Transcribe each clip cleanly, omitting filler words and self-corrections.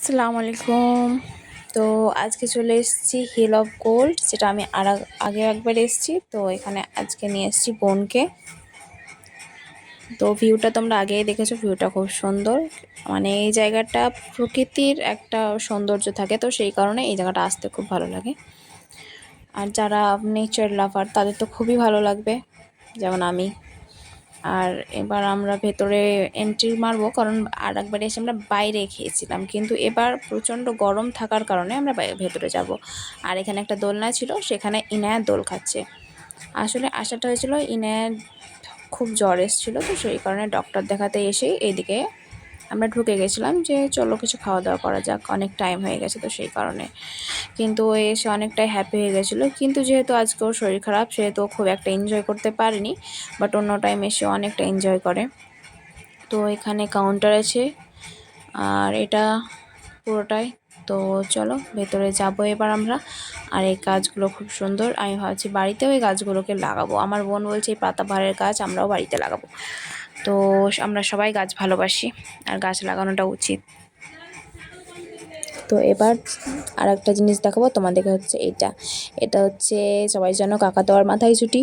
আসসালামু আলাইকুম। তো আজকে চলে এসেছি হিল অফ গোল্ড, যেটা আমি আগে একবার এসেছি। তো এখানে আজকে নিয়ে এসেছি বোনকে। তো ভিউটা তোমরা আগেই দেখেছো, ভিউটা খুব সুন্দর। মানে এই জায়গাটা প্রকৃতির একটা সৌন্দর্য থাকে, তো সেই কারণে এই জায়গাটা আসতে খুব ভালো লাগে। আর যারা নেচার লাভার তাদের তো খুবই ভালো লাগবে, যেমন আমি। আর এবার আমরা ভেতরে এন্ট্রি মারবো, কারণ আর একবার এসে আমরা বাইরে খেয়েছিলাম, কিন্তু এবার প্রচণ্ড গরম থাকার কারণে আমরা ভেতরে যাব। আর এখানে একটা দোলনা ছিল, সেখানে ইনায়ার দোল খাচ্ছে। আসলে আসাটা হয়েছিল, ইনায়ার খুব জ্বর এসেছিলো, তো সেই কারণে ডক্টর দেখাতে এসেই এইদিকে আমরা ঢুকে গেছিলাম যে চলো কিছু খাওয়া দাওয়া করা যাক, অনেক টাইম হয়ে গেছে, তো সেই কারণে। কিন্তু ও এসে অনেকটাই হ্যাপি হয়ে গেছিলো, কিন্তু যেহেতু আজকে ওর শরীর খারাপ সেহেতু ও খুব একটা এনজয় করতে পারেনি, বাট অন্য টাইম এসে অনেকটা এনজয় করে। তো এখানে কাউন্টার আছে, আর এটা পুরোটাই। তো চলো ভেতরে যাবো এবার আমরা। আর এই গাছগুলো খুব সুন্দর, আমি ভাবছি বাড়িতেও এই গাছগুলোকে লাগাবো। আমার বোন বলছে এই পাতাবাহারের গাছ আমরাও বাড়িতে লাগাবো। তো আমরা সবাই গাছ ভালোবাসি, আর গাছ লাগানোটা উচিত। তো এবার আর একটা জিনিস দেখাবো তোমাদেরকে, হচ্ছে এটা হচ্ছে সবাই জানো কাকাতুয়ার মাথায় ঝুঁটি।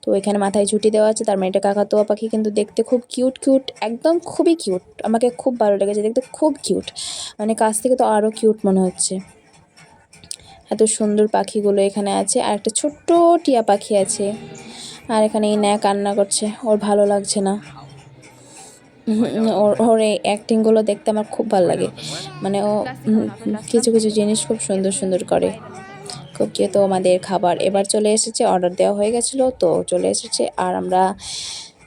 তো এখানে মাথায় ঝুঁটি দেওয়া আছে, তার মানে এটা কাকাতুয়া পাখি। কিন্তু দেখতে খুব কিউট, একদম খুবই কিউট। আমাকে খুব ভালো লেগেছে, দেখতে খুব কিউট, মানে কাছ থেকে তো আরও কিউট মনে হচ্ছে। এত সুন্দর পাখিগুলো এখানে আছে। আর একটা ছোট্ট টিয়া পাখি আছে। আর এখানে ইনা কান্না করছে, ওর ভালো লাগছে না। ওর এই অ্যাক্টিংগুলো দেখতে আমার খুব ভালো লাগে। মানে ও কিছু জিনিস খুব সুন্দর করে, খুব তো আমাদের খাবার এবার চলে এসেছে, অর্ডার দেওয়া হয়ে গেছিলো, তো চলে এসেছে। আর আমরা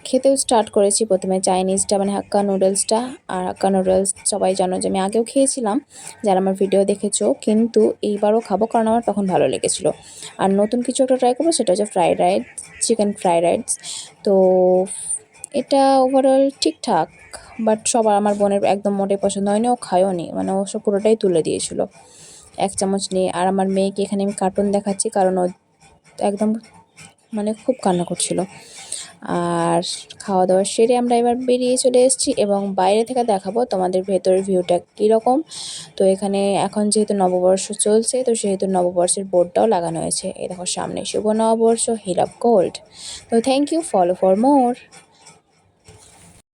খেতেও স্টার্ট করেছি। প্রথমে চাইনিজটা, মানে হাক্কা নুডলসটা। আর হাক্কা নুডলস সবাই জানো যে আমি আগেও খেয়েছিলাম, যারা আমার ভিডিও দেখেছো, কিন্তু এইবারও খাবো কারণ আমার তখন ভালো লেগেছিলো। আর নতুন কিছু একটা ট্রাই করবো, সেটা হচ্ছে fried rice, chicken fried rice. তো এটা ওভারঅল ঠিকঠাক, বাট সবার, আমার বোনের একদম মোটেই পছন্দ হয়নি, ও খায়ও নি, মানে ও সব পুরোটাই তুলে দিয়েছিল এক চামচ নিয়ে। আর আমার মেয়েকে এখানে আমি কার্টুন দেখাচ্ছি, কারণ ও একদম মানে খুব কান্না করছিল। আর খাওয়া দাওয়া সেরে আমরা এবার বেরিয়ে চলে এসেছি, এবং বাইরে থেকে দেখাবো তোমাদের ভেতরের ভিউটা কীরকম। তো এখানে এখন যেহেতু নববর্ষ চলছে, তো সেহেতু নববর্ষের বোর্ডটাও লাগানো হয়েছে। এই দেখো সামনে শুভ নববর্ষ, হিল অফ গোল্ড। তো thank you, follow for more.